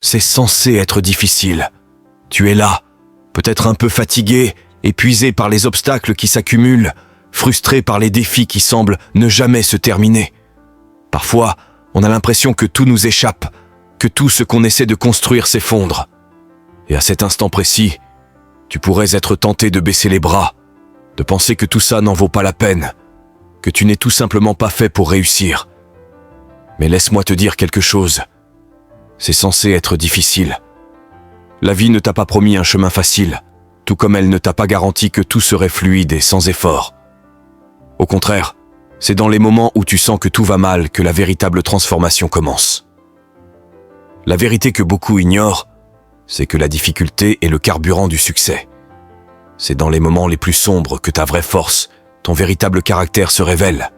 C'est censé être difficile. Tu es là, peut-être un peu fatigué, épuisé par les obstacles qui s'accumulent, frustré par les défis qui semblent ne jamais se terminer. Parfois, on a l'impression que tout nous échappe, que tout ce qu'on essaie de construire s'effondre. Et à cet instant précis, tu pourrais être tenté de baisser les bras, de penser que tout ça n'en vaut pas la peine, que tu n'es tout simplement pas fait pour réussir. Mais laisse-moi te dire quelque chose. C'est censé être difficile. La vie ne t'a pas promis un chemin facile, tout comme elle ne t'a pas garanti que tout serait fluide et sans effort. Au contraire, c'est dans les moments où tu sens que tout va mal que la véritable transformation commence. La vérité que beaucoup ignorent, c'est que la difficulté est le carburant du succès. C'est dans les moments les plus sombres que ta vraie force, ton véritable caractère se révèle.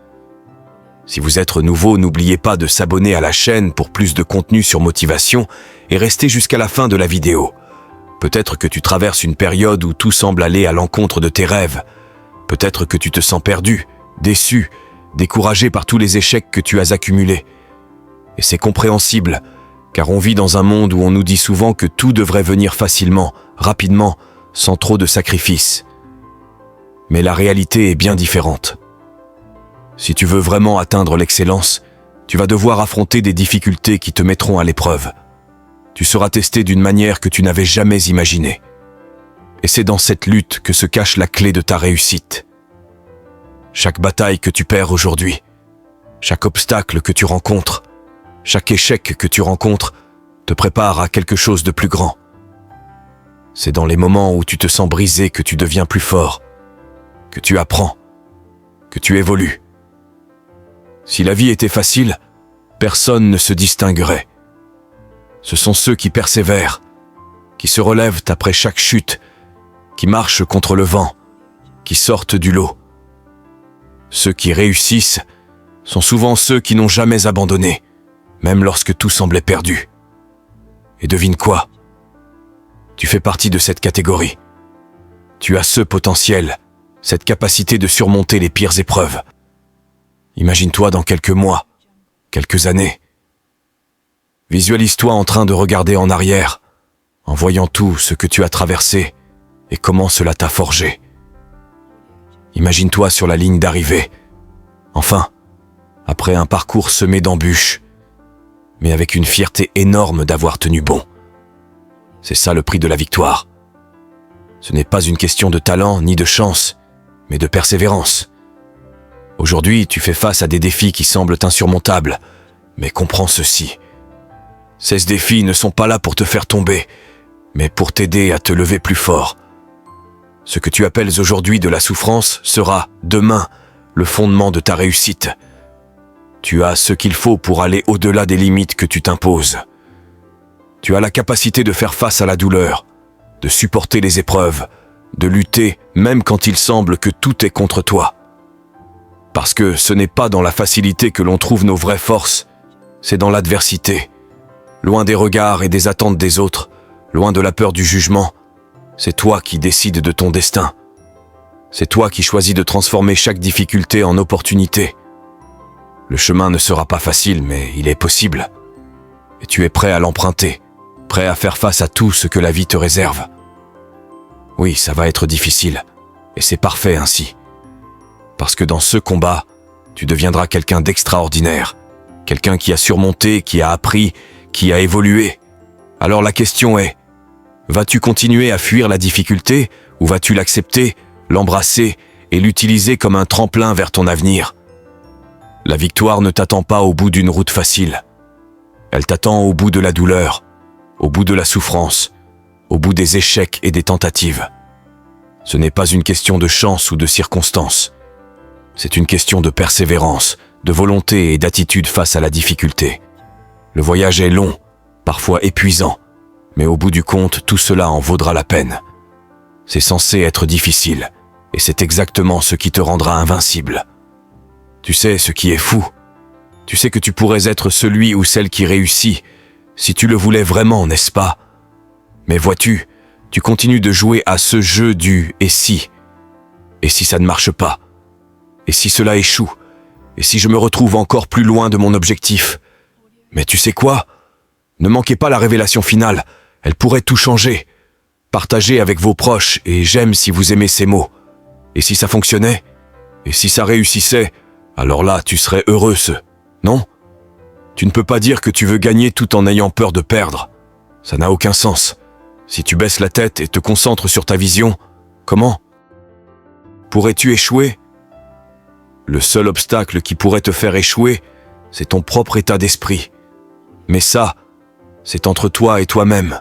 Si vous êtes nouveau, n'oubliez pas de s'abonner à la chaîne pour plus de contenu sur motivation et restez jusqu'à la fin de la vidéo. Peut-être que tu traverses une période où tout semble aller à l'encontre de tes rêves. Peut-être que tu te sens perdu, déçu, découragé par tous les échecs que tu as accumulés. Et c'est compréhensible, car on vit dans un monde où on nous dit souvent que tout devrait venir facilement, rapidement, sans trop de sacrifices. Mais la réalité est bien différente. Si tu veux vraiment atteindre l'excellence, tu vas devoir affronter des difficultés qui te mettront à l'épreuve. Tu seras testé d'une manière que tu n'avais jamais imaginée. Et c'est dans cette lutte que se cache la clé de ta réussite. Chaque bataille que tu perds aujourd'hui, chaque obstacle que tu rencontres, chaque échec que tu rencontres te prépare à quelque chose de plus grand. C'est dans les moments où tu te sens brisé que tu deviens plus fort, que tu apprends, que tu évolues. Si la vie était facile, personne ne se distinguerait. Ce sont ceux qui persévèrent, qui se relèvent après chaque chute, qui marchent contre le vent, qui sortent du lot. Ceux qui réussissent sont souvent ceux qui n'ont jamais abandonné, même lorsque tout semblait perdu. Et devine quoi? Tu fais partie de cette catégorie. Tu as ce potentiel, cette capacité de surmonter les pires épreuves. Imagine-toi dans quelques mois, quelques années. Visualise-toi en train de regarder en arrière, en voyant tout ce que tu as traversé et comment cela t'a forgé. Imagine-toi sur la ligne d'arrivée. Enfin, après un parcours semé d'embûches, mais avec une fierté énorme d'avoir tenu bon. C'est ça le prix de la victoire. Ce n'est pas une question de talent ni de chance, mais de persévérance. Aujourd'hui, tu fais face à des défis qui semblent insurmontables, mais comprends ceci. Ces défis ne sont pas là pour te faire tomber, mais pour t'aider à te lever plus fort. Ce que tu appelles aujourd'hui de la souffrance sera, demain, le fondement de ta réussite. Tu as ce qu'il faut pour aller au-delà des limites que tu t'imposes. Tu as la capacité de faire face à la douleur, de supporter les épreuves, de lutter même quand il semble que tout est contre toi. Parce que ce n'est pas dans la facilité que l'on trouve nos vraies forces, c'est dans l'adversité. Loin des regards et des attentes des autres, loin de la peur du jugement, c'est toi qui décides de ton destin. C'est toi qui choisis de transformer chaque difficulté en opportunité. Le chemin ne sera pas facile, mais il est possible. Et tu es prêt à l'emprunter, prêt à faire face à tout ce que la vie te réserve. Oui, ça va être difficile, et c'est parfait ainsi. Parce que dans ce combat, tu deviendras quelqu'un d'extraordinaire, quelqu'un qui a surmonté, qui a appris, qui a évolué. Alors la question est, vas-tu continuer à fuir la difficulté ou vas-tu l'accepter, l'embrasser et l'utiliser comme un tremplin vers ton avenir? La victoire ne t'attend pas au bout d'une route facile. Elle t'attend au bout de la douleur, au bout de la souffrance, au bout des échecs et des tentatives. Ce n'est pas une question de chance ou de circonstance. C'est une question de persévérance, de volonté et d'attitude face à la difficulté. Le voyage est long, parfois épuisant, mais au bout du compte, tout cela en vaudra la peine. C'est censé être difficile, et c'est exactement ce qui te rendra invincible. Tu sais ce qui est fou. Tu sais que tu pourrais être celui ou celle qui réussit, si tu le voulais vraiment, n'est-ce pas? Mais vois-tu, tu continues de jouer à ce jeu du « et si ». Et si ça ne marche pas? Et si cela échoue? Et si je me retrouve encore plus loin de mon objectif? Mais tu sais quoi? Ne manquez pas la révélation finale, elle pourrait tout changer. Partagez avec vos proches et j'aime si vous aimez ces mots. Et si ça fonctionnait? Et si ça réussissait? Alors là, tu serais heureuse, non? Tu ne peux pas dire que tu veux gagner tout en ayant peur de perdre. Ça n'a aucun sens. Si tu baisses la tête et te concentres sur ta vision, comment? Pourrais-tu échouer? Le seul obstacle qui pourrait te faire échouer, c'est ton propre état d'esprit. Mais ça, c'est entre toi et toi-même.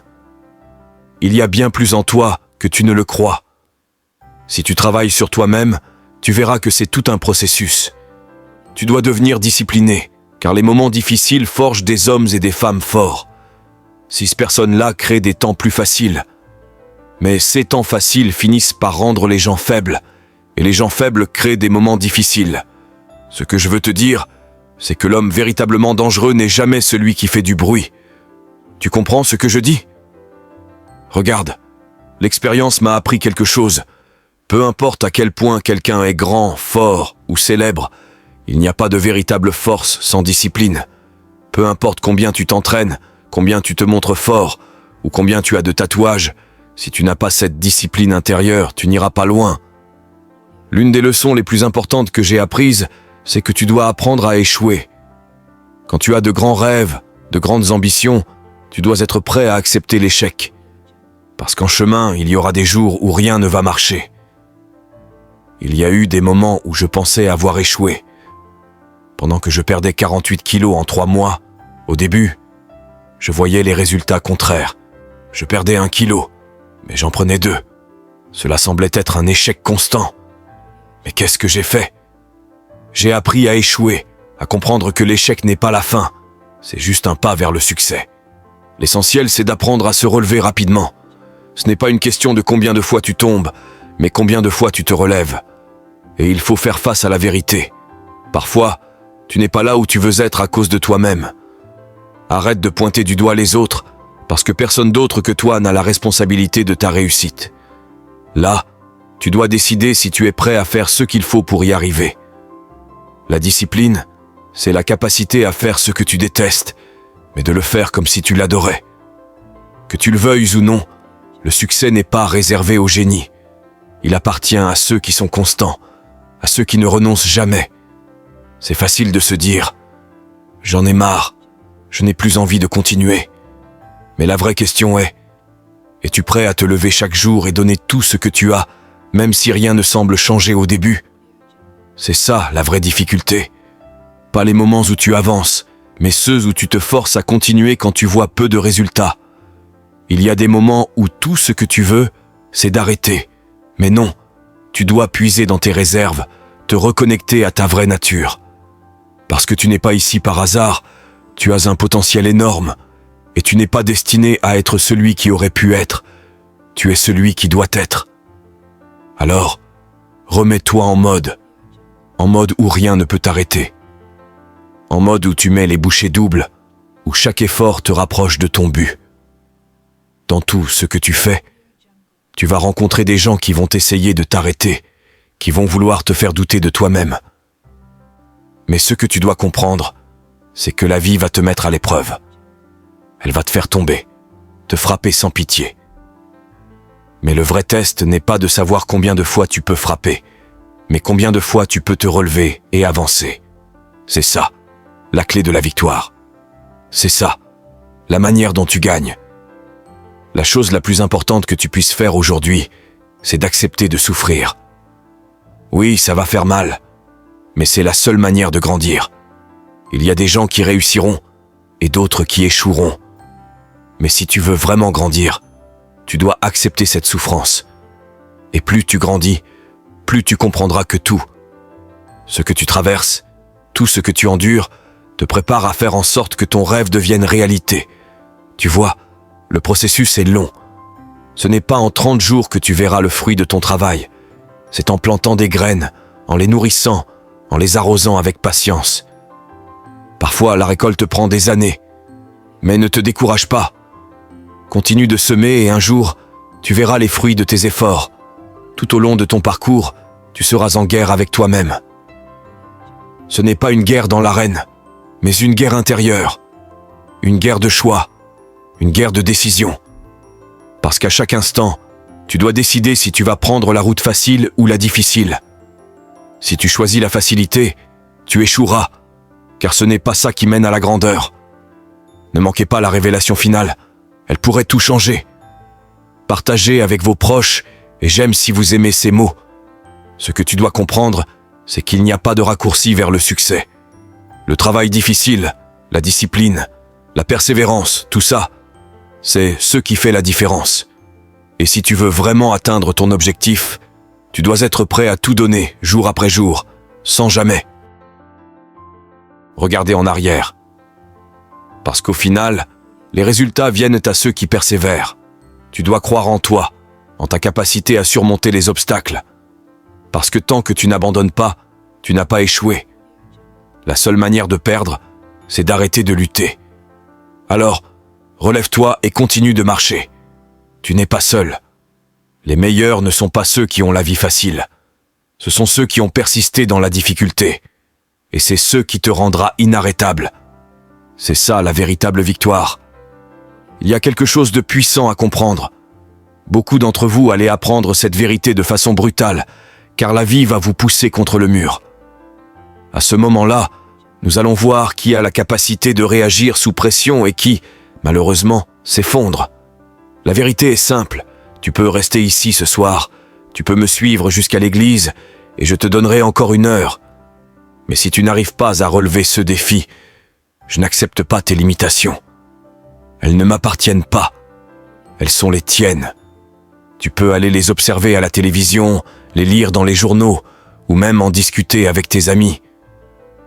Il y a bien plus en toi que tu ne le crois. Si tu travailles sur toi-même, tu verras que c'est tout un processus. Tu dois devenir discipliné, car les moments difficiles forgent des hommes et des femmes forts. Ces personnes-là créent des temps plus faciles. Mais ces temps faciles finissent par rendre les gens faibles, et les gens faibles créent des moments difficiles. Ce que je veux te dire, c'est que l'homme véritablement dangereux n'est jamais celui qui fait du bruit. Tu comprends ce que je dis? Regarde, l'expérience m'a appris quelque chose. Peu importe à quel point quelqu'un est grand, fort ou célèbre, il n'y a pas de véritable force sans discipline. Peu importe combien tu t'entraînes, combien tu te montres fort, ou combien tu as de tatouages, si tu n'as pas cette discipline intérieure, tu n'iras pas loin. L'une des leçons les plus importantes que j'ai apprises, c'est que tu dois apprendre à échouer. Quand tu as de grands rêves, de grandes ambitions, tu dois être prêt à accepter l'échec. Parce qu'en chemin, il y aura des jours où rien ne va marcher. Il y a eu des moments où je pensais avoir échoué. Pendant que je perdais 48 kilos en 3 mois, au début, je voyais les résultats contraires. Je perdais 1 kilo, mais j'en prenais 2. Cela semblait être un échec constant. Mais qu'est-ce que j'ai fait? J'ai appris à échouer, à comprendre que l'échec n'est pas la fin, c'est juste un pas vers le succès. L'essentiel, c'est d'apprendre à se relever rapidement. Ce n'est pas une question de combien de fois tu tombes, mais combien de fois tu te relèves. Et il faut faire face à la vérité. Parfois, tu n'es pas là où tu veux être à cause de toi-même. Arrête de pointer du doigt les autres, parce que personne d'autre que toi n'a la responsabilité de ta réussite. Là, tu dois décider si tu es prêt à faire ce qu'il faut pour y arriver. La discipline, c'est la capacité à faire ce que tu détestes, mais de le faire comme si tu l'adorais. Que tu le veuilles ou non, le succès n'est pas réservé au génie. Il appartient à ceux qui sont constants, à ceux qui ne renoncent jamais. C'est facile de se dire « J'en ai marre, je n'ai plus envie de continuer ». Mais la vraie question est « Es-tu prêt à te lever chaque jour et donner tout ce que tu as, même si rien ne semble changer au début ?» C'est ça la vraie difficulté. Pas les moments où tu avances, mais ceux où tu te forces à continuer quand tu vois peu de résultats. Il y a des moments où tout ce que tu veux, c'est d'arrêter. Mais non, tu dois puiser dans tes réserves, te reconnecter à ta vraie nature. Parce que tu n'es pas ici par hasard, tu as un potentiel énorme, et tu n'es pas destiné à être celui qui aurait pu être, tu es celui qui doit être. Alors, remets-toi en mode où rien ne peut t'arrêter. En mode où tu mets les bouchées doubles, où chaque effort te rapproche de ton but. Dans tout ce que tu fais, tu vas rencontrer des gens qui vont essayer de t'arrêter, qui vont vouloir te faire douter de toi-même. Mais ce que tu dois comprendre, c'est que la vie va te mettre à l'épreuve. Elle va te faire tomber, te frapper sans pitié. Mais le vrai test n'est pas de savoir combien de fois tu peux frapper, mais combien de fois tu peux te relever et avancer. C'est ça, la clé de la victoire. C'est ça, la manière dont tu gagnes. La chose la plus importante que tu puisses faire aujourd'hui, c'est d'accepter de souffrir. Oui, ça va faire mal, mais c'est la seule manière de grandir. Il y a des gens qui réussiront et d'autres qui échoueront. Mais si tu veux vraiment grandir, tu dois accepter cette souffrance. Et plus tu grandis, plus tu comprendras que tout, ce que tu traverses, tout ce que tu endures, te prépare à faire en sorte que ton rêve devienne réalité. Tu vois, le processus est long. Ce n'est pas en 30 jours que tu verras le fruit de ton travail. C'est en plantant des graines, en les nourrissant, en les arrosant avec patience. Parfois, la récolte prend des années. Mais ne te décourage pas. Continue de semer et un jour, tu verras les fruits de tes efforts. Tout au long de ton parcours, tu seras en guerre avec toi-même. Ce n'est pas une guerre dans l'arène, mais une guerre intérieure. Une guerre de choix, une guerre de décision. Parce qu'à chaque instant, tu dois décider si tu vas prendre la route facile ou la difficile. Si tu choisis la facilité, tu échoueras, car ce n'est pas ça qui mène à la grandeur. Ne manquez pas la révélation finale, elle pourrait tout changer. Partagez avec vos proches, et j'aime si vous aimez ces mots. Ce que tu dois comprendre, c'est qu'il n'y a pas de raccourci vers le succès. Le travail difficile, la discipline, la persévérance, tout ça, c'est ce qui fait la différence. Et si tu veux vraiment atteindre ton objectif, tu dois être prêt à tout donner, jour après jour, sans jamais regarder en arrière. Parce qu'au final, les résultats viennent à ceux qui persévèrent. Tu dois croire en toi, en ta capacité à surmonter les obstacles. Parce que tant que tu n'abandonnes pas, tu n'as pas échoué. La seule manière de perdre, c'est d'arrêter de lutter. Alors, relève-toi et continue de marcher. Tu n'es pas seul. Les meilleurs ne sont pas ceux qui ont la vie facile. Ce sont ceux qui ont persisté dans la difficulté. Et c'est ce qui te rendra inarrêtable. C'est ça la véritable victoire. Il y a quelque chose de puissant à comprendre. Beaucoup d'entre vous allez apprendre cette vérité de façon brutale, car la vie va vous pousser contre le mur. À ce moment-là, nous allons voir qui a la capacité de réagir sous pression et qui, malheureusement, s'effondre. La vérité est simple. Tu peux rester ici ce soir, tu peux me suivre jusqu'à l'église, et je te donnerai encore 1 heure. Mais si tu n'arrives pas à relever ce défi, je n'accepte pas tes limitations. Elles ne m'appartiennent pas. Elles sont les tiennes. Tu peux aller les observer à la télévision, les lire dans les journaux, ou même en discuter avec tes amis.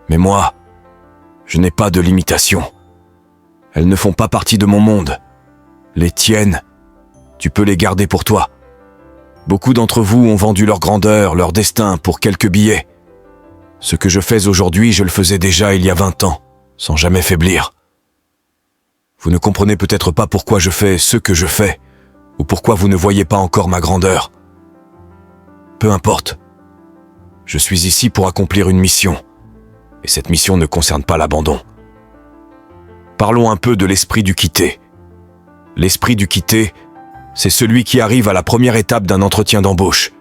Mais moi, je n'ai pas de limitations. Elles ne font pas partie de mon monde. Les tiennes, tu peux les garder pour toi. Beaucoup d'entre vous ont vendu leur grandeur, leur destin pour quelques billets. Ce que je fais aujourd'hui, je le faisais déjà il y a 20 ans, sans jamais faiblir. Vous ne comprenez peut-être pas pourquoi je fais ce que je fais, ou pourquoi vous ne voyez pas encore ma grandeur. Peu importe. Je suis ici pour accomplir une mission, et cette mission ne concerne pas l'abandon. Parlons un peu de l'esprit du quitter. L'esprit du quitter, c'est celui qui arrive à la première étape d'un entretien d'embauche.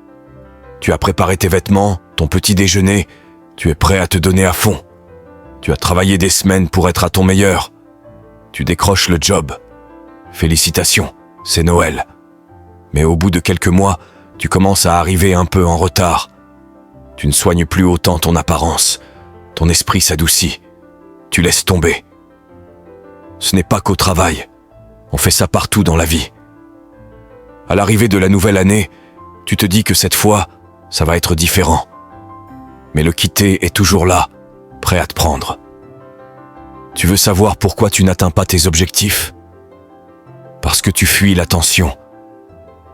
Tu as préparé tes vêtements, ton petit déjeuner, tu es prêt à te donner à fond. Tu as travaillé des semaines pour être à ton meilleur. Tu décroches le job. Félicitations, c'est Noël. Mais au bout de quelques mois, tu commences à arriver un peu en retard. Tu ne soignes plus autant ton apparence. Ton esprit s'adoucit. Tu laisses tomber. Ce n'est pas qu'au travail. On fait ça partout dans la vie. À l'arrivée de la nouvelle année, tu te dis que cette fois, ça va être différent. Mais le quitter est toujours là, prêt à te prendre. Tu veux savoir pourquoi tu n'atteins pas tes objectifs? Parce que tu fuis la tension.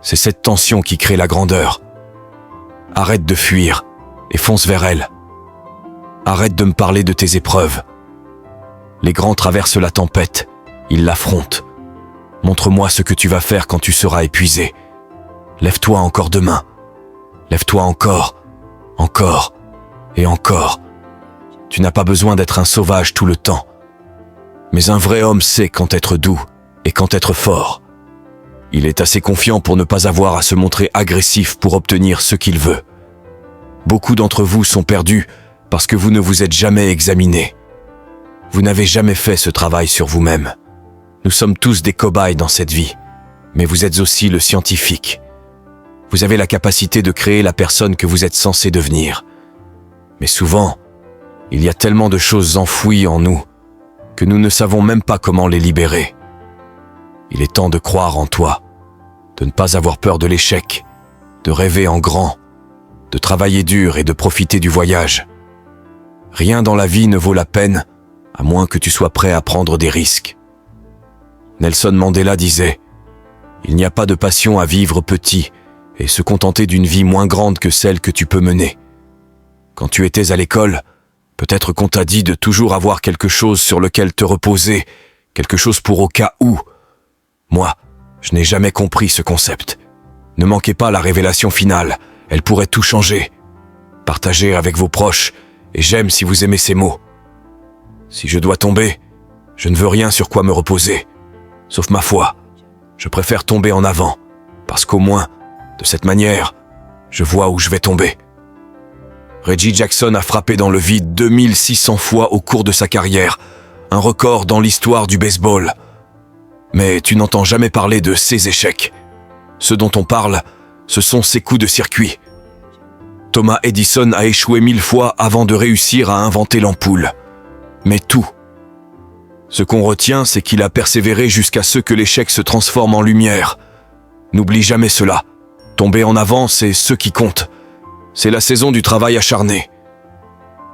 C'est cette tension qui crée la grandeur. Arrête de fuir et fonce vers elle. Arrête de me parler de tes épreuves. Les grands traversent la tempête, ils l'affrontent. Montre-moi ce que tu vas faire quand tu seras épuisé. Lève-toi encore demain. Lève-toi encore, encore et encore. Tu n'as pas besoin d'être un sauvage tout le temps. Mais un vrai homme sait quand être doux et quand être fort. Il est assez confiant pour ne pas avoir à se montrer agressif pour obtenir ce qu'il veut. Beaucoup d'entre vous sont perdus parce que vous ne vous êtes jamais examinés. Vous n'avez jamais fait ce travail sur vous-même. Nous sommes tous des cobayes dans cette vie, mais vous êtes aussi le scientifique. Vous avez la capacité de créer la personne que vous êtes censé devenir. Mais souvent, il y a tellement de choses enfouies en nous que nous ne savons même pas comment les libérer. Il est temps de croire en toi, de ne pas avoir peur de l'échec, de rêver en grand, de travailler dur et de profiter du voyage. Rien dans la vie ne vaut la peine, à moins que tu sois prêt à prendre des risques. Nelson Mandela disait « Il n'y a pas de passion à vivre petit et se contenter d'une vie moins grande que celle que tu peux mener. Quand tu étais à l'école, peut-être qu'on t'a dit de toujours avoir quelque chose sur lequel te reposer, quelque chose pour au cas où. Moi, je n'ai jamais compris ce concept. Ne manquez pas la révélation finale, elle pourrait tout changer. Partagez avec vos proches, et j'aime si vous aimez ces mots. Si je dois tomber, je ne veux rien sur quoi me reposer. Sauf ma foi, je préfère tomber en avant, parce qu'au moins, de cette manière, je vois où je vais tomber. Reggie Jackson a frappé dans le vide 2600 fois au cours de sa carrière, un record dans l'histoire du baseball. Mais tu n'entends jamais parler de ses échecs. Ce dont on parle, ce sont ses coups de circuit. Thomas Edison a échoué 1000 fois avant de réussir à inventer l'ampoule. Mais tout. Ce qu'on retient, c'est qu'il a persévéré jusqu'à ce que l'échec se transforme en lumière. N'oublie jamais cela. Tomber en avant, c'est ce qui compte. C'est la saison du travail acharné.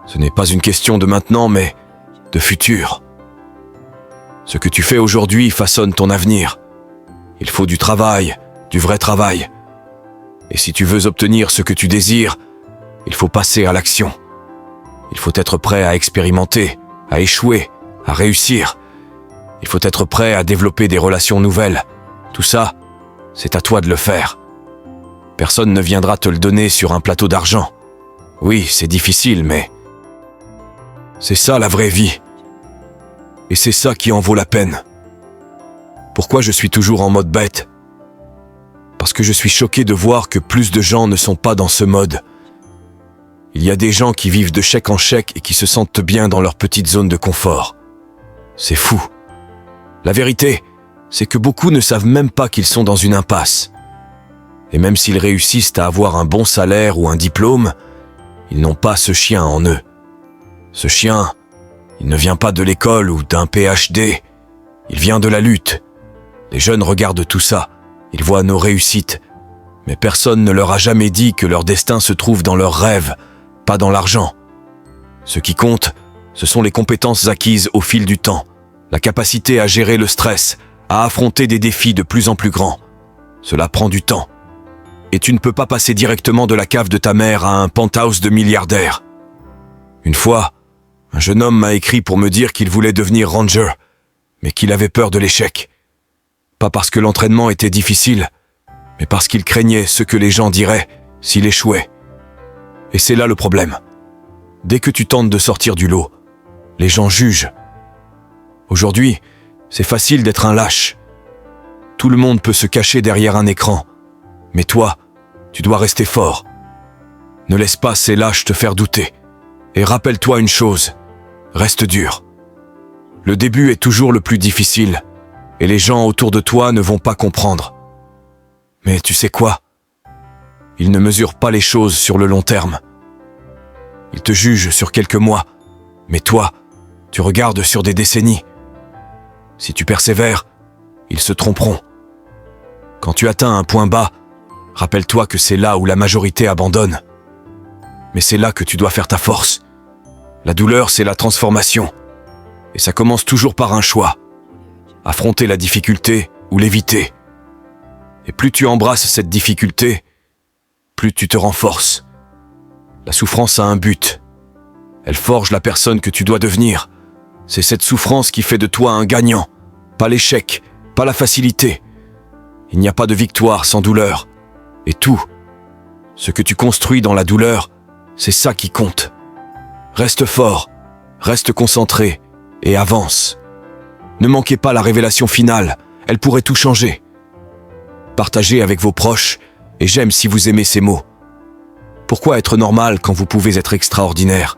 Ce n'est pas une question de maintenant, mais de futur. Ce que tu fais aujourd'hui façonne ton avenir. Il faut du travail, du vrai travail. Et si tu veux obtenir ce que tu désires, il faut passer à l'action. Il faut être prêt à expérimenter, à échouer, à réussir. Il faut être prêt à développer des relations nouvelles. Tout ça, c'est à toi de le faire. Personne ne viendra te le donner sur un plateau d'argent. Oui, c'est difficile, mais c'est ça la vraie vie. Et c'est ça qui en vaut la peine. Pourquoi je suis toujours en mode bête? Parce que je suis choqué de voir que plus de gens ne sont pas dans ce mode. Il y a des gens qui vivent de chèque en chèque et qui se sentent bien dans leur petite zone de confort. C'est fou. La vérité, c'est que beaucoup ne savent même pas qu'ils sont dans une impasse. Et même s'ils réussissent à avoir un bon salaire ou un diplôme, ils n'ont pas ce chien en eux. Ce chien, il ne vient pas de l'école ou d'un PhD, il vient de la lutte. Les jeunes regardent tout ça, ils voient nos réussites, mais personne ne leur a jamais dit que leur destin se trouve dans leurs rêves, pas dans l'argent. Ce qui compte, ce sont les compétences acquises au fil du temps, la capacité à gérer le stress, à affronter des défis de plus en plus grands. Cela prend du temps. Et tu ne peux pas passer directement de la cave de ta mère à un penthouse de milliardaire. Une fois, un jeune homme m'a écrit pour me dire qu'il voulait devenir ranger, mais qu'il avait peur de l'échec. Pas parce que l'entraînement était difficile, mais parce qu'il craignait ce que les gens diraient s'il échouait. Et c'est là le problème. Dès que tu tentes de sortir du lot, les gens jugent. Aujourd'hui, c'est facile d'être un lâche. Tout le monde peut se cacher derrière un écran. Mais toi, tu dois rester fort. Ne laisse pas ces lâches te faire douter. Et rappelle-toi une chose, reste dur. Le début est toujours le plus difficile, et les gens autour de toi ne vont pas comprendre. Mais tu sais quoi? Ils ne mesurent pas les choses sur le long terme. Ils te jugent sur quelques mois, mais toi, tu regardes sur des décennies. Si tu persévères, ils se tromperont. Quand tu atteins un point bas, rappelle-toi que c'est là où la majorité abandonne. Mais c'est là que tu dois faire ta force. La douleur, c'est la transformation. Et ça commence toujours par un choix. Affronter la difficulté ou l'éviter. Et plus tu embrasses cette difficulté, plus tu te renforces. La souffrance a un but. Elle forge la personne que tu dois devenir. C'est cette souffrance qui fait de toi un gagnant. Pas l'échec, pas la facilité. Il n'y a pas de victoire sans douleur. Et tout, ce que tu construis dans la douleur, c'est ça qui compte. Reste fort, reste concentré et avance. Ne manquez pas la révélation finale, elle pourrait tout changer. Partagez avec vos proches et j'aime si vous aimez ces mots. Pourquoi être normal quand vous pouvez être extraordinaire?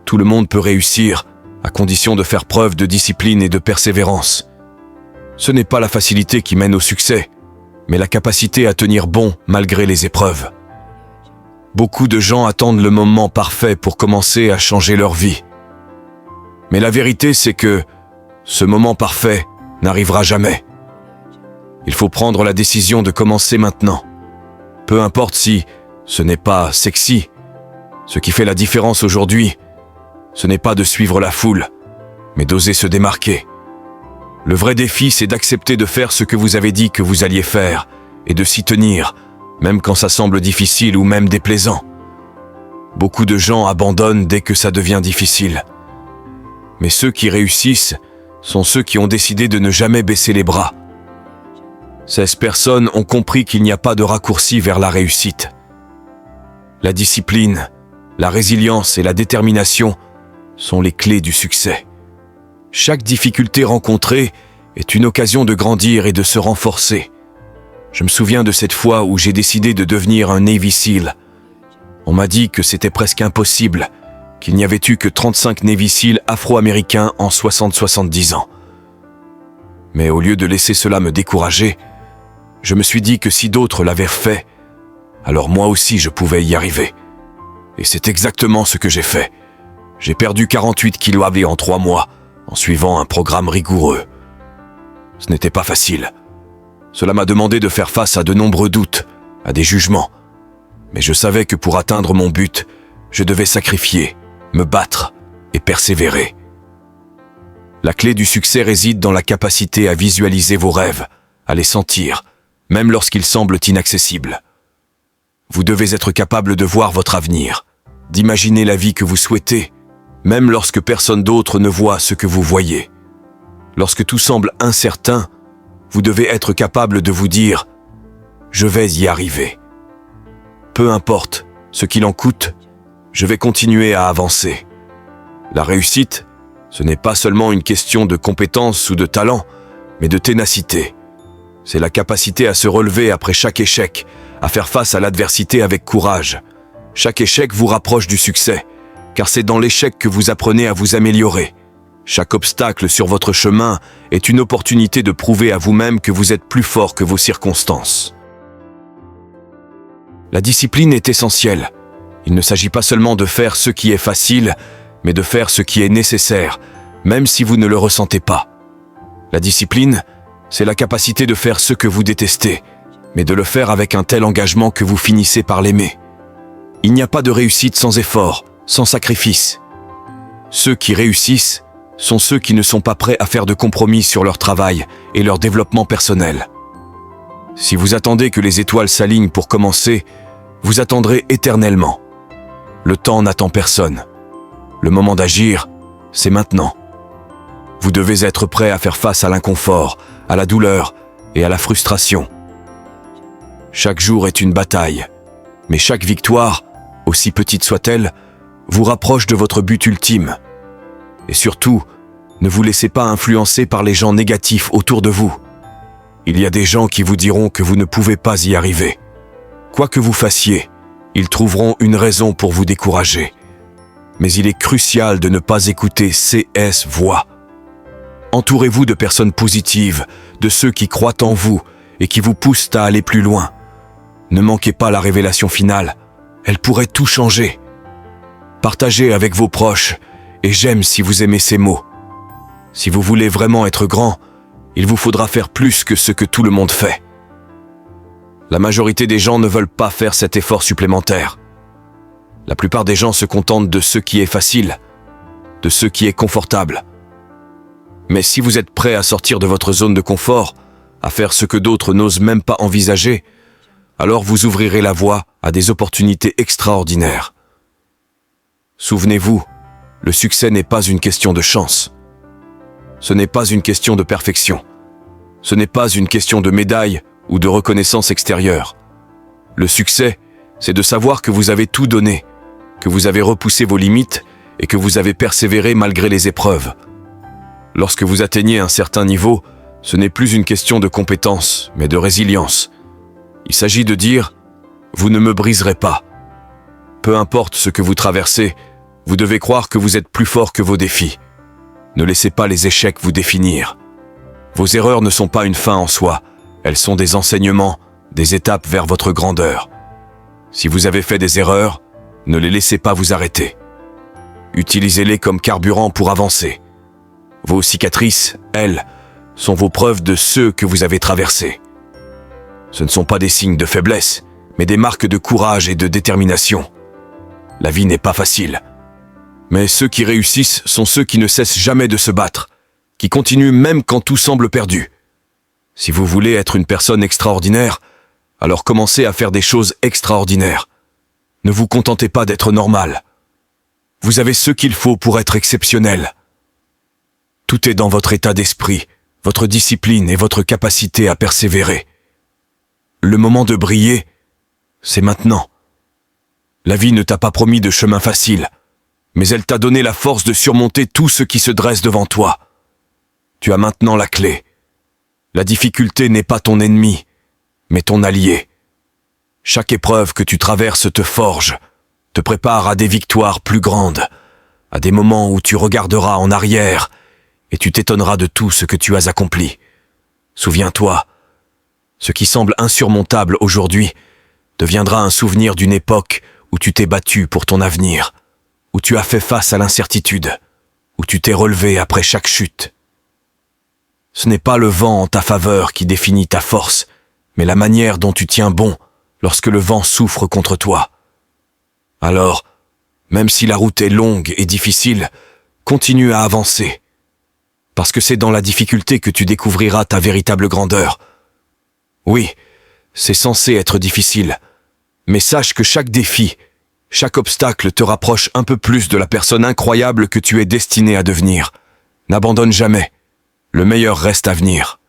Tout le monde peut réussir, à condition de faire preuve de discipline et de persévérance. Ce n'est pas la facilité qui mène au succès, mais la capacité à tenir bon malgré les épreuves. Beaucoup de gens attendent le moment parfait pour commencer à changer leur vie. Mais la vérité, c'est que ce moment parfait n'arrivera jamais. Il faut prendre la décision de commencer maintenant. Peu importe si ce n'est pas sexy. Ce qui fait la différence aujourd'hui, ce n'est pas de suivre la foule, mais d'oser se démarquer. Le vrai défi, c'est d'accepter de faire ce que vous avez dit que vous alliez faire et de s'y tenir, même quand ça semble difficile ou même déplaisant. Beaucoup de gens abandonnent dès que ça devient difficile. Mais ceux qui réussissent sont ceux qui ont décidé de ne jamais baisser les bras. 16 personnes ont compris qu'il n'y a pas de raccourci vers la réussite. La discipline, la résilience et la détermination sont les clés du succès. Chaque difficulté rencontrée est une occasion de grandir et de se renforcer. Je me souviens de cette fois où j'ai décidé de devenir un Navy SEAL. On m'a dit que c'était presque impossible, qu'il n'y avait eu que 35 Navy SEAL afro-américains en 60-70 ans. Mais au lieu de laisser cela me décourager, je me suis dit que si d'autres l'avaient fait, alors moi aussi je pouvais y arriver. Et c'est exactement ce que j'ai fait. J'ai perdu 48 kilos en 3 mois, en suivant un programme rigoureux. Ce n'était pas facile. Cela m'a demandé de faire face à de nombreux doutes, à des jugements. Mais je savais que pour atteindre mon but, je devais sacrifier, me battre et persévérer. La clé du succès réside dans la capacité à visualiser vos rêves, à les sentir, même lorsqu'ils semblent inaccessibles. Vous devez être capable de voir votre avenir, d'imaginer la vie que vous souhaitez, même lorsque personne d'autre ne voit ce que vous voyez. Lorsque tout semble incertain, vous devez être capable de vous dire « Je vais y arriver ». Peu importe ce qu'il en coûte, je vais continuer à avancer. La réussite, ce n'est pas seulement une question de compétence ou de talent, mais de ténacité. C'est la capacité à se relever après chaque échec, à faire face à l'adversité avec courage. Chaque échec vous rapproche du succès, car c'est dans l'échec que vous apprenez à vous améliorer. Chaque obstacle sur votre chemin est une opportunité de prouver à vous-même que vous êtes plus fort que vos circonstances. La discipline est essentielle. Il ne s'agit pas seulement de faire ce qui est facile, mais de faire ce qui est nécessaire, même si vous ne le ressentez pas. La discipline, c'est la capacité de faire ce que vous détestez, mais de le faire avec un tel engagement que vous finissez par l'aimer. Il n'y a pas de réussite sans effort, sans sacrifice. Ceux qui réussissent sont ceux qui ne sont pas prêts à faire de compromis sur leur travail et leur développement personnel. Si vous attendez que les étoiles s'alignent pour commencer, vous attendrez éternellement. Le temps n'attend personne. Le moment d'agir, c'est maintenant. Vous devez être prêt à faire face à l'inconfort, à la douleur et à la frustration. Chaque jour est une bataille, mais chaque victoire, aussi petite soit-elle, vous rapproche de votre but ultime. Et surtout, ne vous laissez pas influencer par les gens négatifs autour de vous. Il y a des gens qui vous diront que vous ne pouvez pas y arriver. Quoi que vous fassiez, ils trouveront une raison pour vous décourager. Mais il est crucial de ne pas écouter ces voix. Entourez-vous de personnes positives, de ceux qui croient en vous et qui vous poussent à aller plus loin. Ne manquez pas la révélation finale, elle pourrait tout changer. Partagez avec vos proches, et j'aime si vous aimez ces mots. Si vous voulez vraiment être grand, il vous faudra faire plus que ce que tout le monde fait. La majorité des gens ne veulent pas faire cet effort supplémentaire. La plupart des gens se contentent de ce qui est facile, de ce qui est confortable. Mais si vous êtes prêt à sortir de votre zone de confort, à faire ce que d'autres n'osent même pas envisager, alors vous ouvrirez la voie à des opportunités extraordinaires. Souvenez-vous, le succès n'est pas une question de chance. Ce n'est pas une question de perfection. Ce n'est pas une question de médaille ou de reconnaissance extérieure. Le succès, c'est de savoir que vous avez tout donné, que vous avez repoussé vos limites et que vous avez persévéré malgré les épreuves. Lorsque vous atteignez un certain niveau, ce n'est plus une question de compétence, mais de résilience. Il s'agit de dire « vous ne me briserez pas ». Peu importe ce que vous traversez, vous devez croire que vous êtes plus fort que vos défis. Ne laissez pas les échecs vous définir. Vos erreurs ne sont pas une fin en soi, elles sont des enseignements, des étapes vers votre grandeur. Si vous avez fait des erreurs, ne les laissez pas vous arrêter. Utilisez-les comme carburant pour avancer. Vos cicatrices, elles, sont vos preuves de ceux que vous avez traversés. Ce ne sont pas des signes de faiblesse, mais des marques de courage et de détermination. La vie n'est pas facile. Mais ceux qui réussissent sont ceux qui ne cessent jamais de se battre, qui continuent même quand tout semble perdu. Si vous voulez être une personne extraordinaire, alors commencez à faire des choses extraordinaires. Ne vous contentez pas d'être normal. Vous avez ce qu'il faut pour être exceptionnel. Tout est dans votre état d'esprit, votre discipline et votre capacité à persévérer. Le moment de briller, c'est maintenant. La vie ne t'a pas promis de chemin facile, mais elle t'a donné la force de surmonter tout ce qui se dresse devant toi. Tu as maintenant la clé. La difficulté n'est pas ton ennemi, mais ton allié. Chaque épreuve que tu traverses te forge, te prépare à des victoires plus grandes, à des moments où tu regarderas en arrière et tu t'étonneras de tout ce que tu as accompli. Souviens-toi, ce qui semble insurmontable aujourd'hui deviendra un souvenir d'une époque où tu t'es battu pour ton avenir, où tu as fait face à l'incertitude, où tu t'es relevé après chaque chute. Ce n'est pas le vent en ta faveur qui définit ta force, mais la manière dont tu tiens bon lorsque le vent souffre contre toi. Alors, même si la route est longue et difficile, continue à avancer, parce que c'est dans la difficulté que tu découvriras ta véritable grandeur. Oui, c'est censé être difficile, mais sache que chaque défi, chaque obstacle te rapproche un peu plus de la personne incroyable que tu es destiné à devenir. N'abandonne jamais. Le meilleur reste à venir.